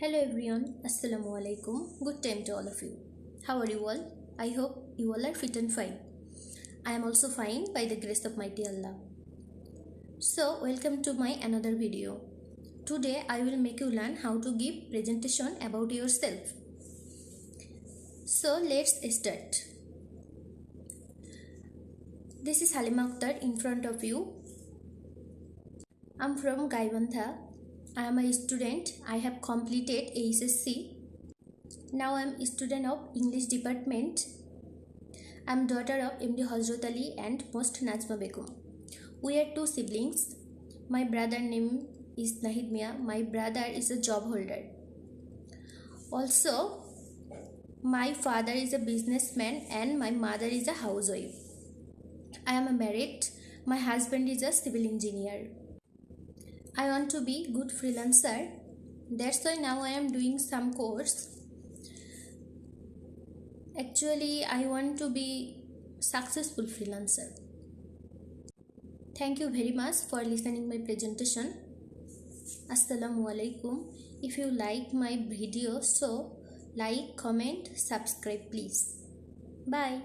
Hello everyone, Assalamu alaikum. Good time to all of you. How are you all? I hope you all are fit and fine. I am also fine by the grace of mighty Allah. So, welcome to my another video. Today I will make you learn how to give presentation about yourself. So, let's start. This is Halima in front of you. I am from Gaibandha. I am a student. I have completed SSC. Now I am a student of English department. I am daughter of MD Hazrat Ali and Most Najma Begum. We are two siblings. My brother name is Nahid Mia. My brother is a job holder. Also, my father is a businessman and my mother is a housewife. I am married. My husband is a civil engineer. I want to be good freelancer. That's why now I am doing some course. Actually, I want to be successful freelancer. Thank you very much for listening my presentation. Assalamu alaikum. If you like my video, so like, comment, subscribe please. Bye.